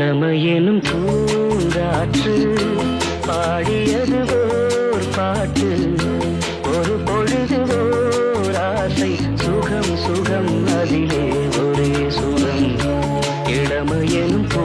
இளமையெனும் பூங்காற்று பாடியது ஓர் பாட்டு, ஒரு பொழுது ஓர் ஆசை, சுகம் சுகம் அதிலே ஒரே சுகம். இளமையெனும் பூ